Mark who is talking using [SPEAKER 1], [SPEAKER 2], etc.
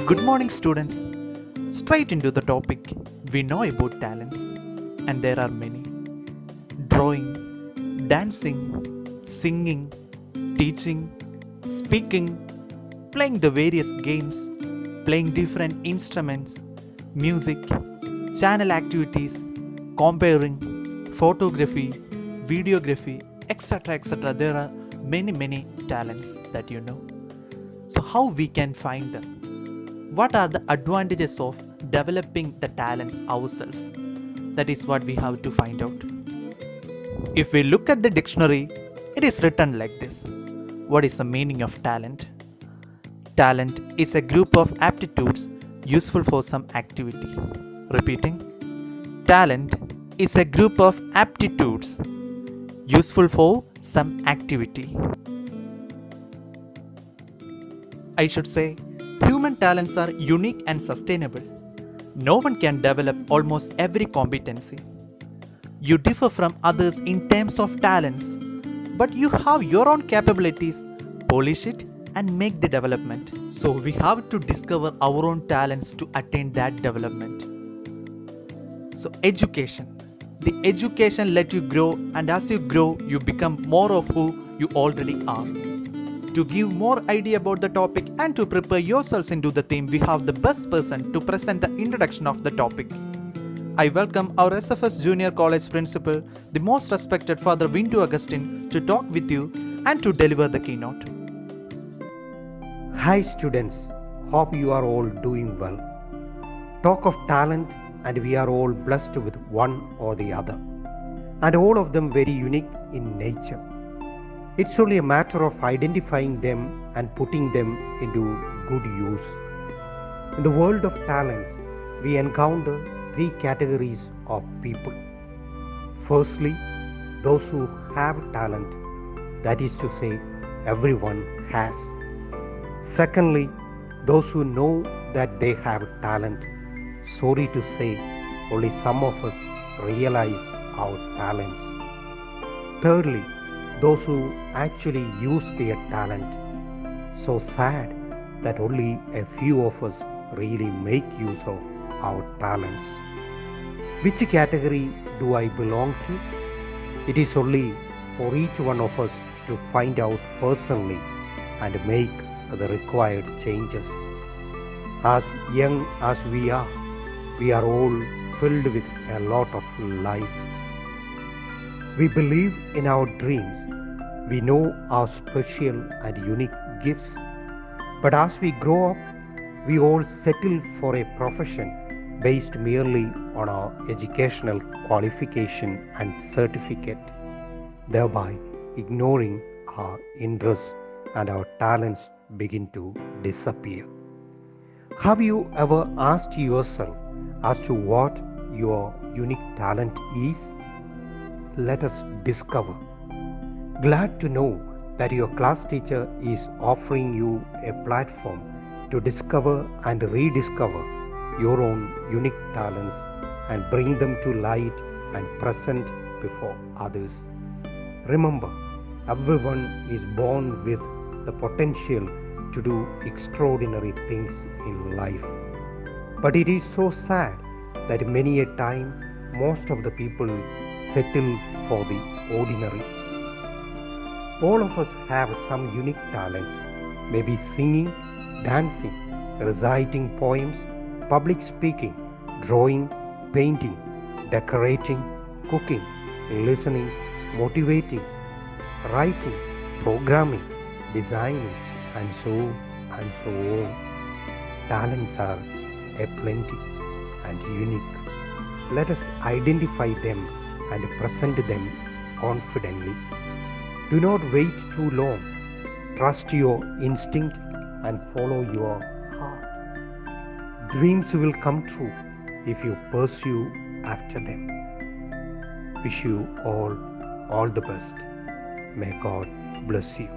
[SPEAKER 1] Good morning, students. Straight into the topic. We know about talents, and there are many: drawing, dancing, singing, teaching, speaking, playing the various games, playing different instruments, music, channel activities, comparing, photography, videography, etc. etc. There are many talents that you know. So, how we can find them? What are the advantages of developing the talents ourselves? That is what we have to find out. If we look at the dictionary, it is written like this. What is the meaning of talent? Talent is a group of aptitudes useful for some activity. Repeating. Talent is a group of aptitudes useful for some activity. I should say, human talents are unique and sustainable. No one can develop almost every competency. You differ from others in terms of talents, but you have your own capabilities, polish it, and make the development. So we have to discover our own talents to attain that development. So education. The education lets you grow, and as you grow, you become more of who you already are. To give more idea about the topic and to prepare yourselves into the theme, we have the best person to present the introduction of the topic. I welcome our SFS Junior College Principal, the most respected Father Vintu Augustine, to talk with you and to deliver the keynote.
[SPEAKER 2] Hi students, hope you are all doing well. Talk of talent, and we are all blessed with one or the other, and all of them very unique in nature. It's only a matter of identifying them and putting them into good use. In the world of talents, we encounter three categories of people. Firstly, those who have talent, that is to say, everyone has. Secondly, those who know that they have talent. Sorry to say, only some of us realize our talents. Thirdly, those who actually use their talent. So sad that only a few of us really make use of our talents. Which category do I belong to? It is only for each one of us to find out personally and make the required changes. As young as we are all filled with a lot of life. We believe in our dreams. We know our special and unique gifts. But as we grow up, we all settle for a profession based merely on our educational qualification and certificate, thereby ignoring our interests, and our talents begin to disappear. Have you ever asked yourself as to what your unique talent is? Let us discover. Glad to know that your class teacher is offering you a platform to discover and rediscover your own unique talents and bring them to light and present before others. Remember, everyone is born with the potential to do extraordinary things in life. But it is so sad that many a time most of the people settle for the ordinary. All of us have some unique talents, maybe singing, dancing, reciting poems, public speaking, drawing, painting, decorating, cooking, listening, motivating, writing, programming, designing, and so on. Talents are aplenty and unique. Let us identify them and present them confidently. Do not wait too long. Trust your instinct and follow your heart. Dreams will come true if you pursue after them. Wish you all the best. May God bless you.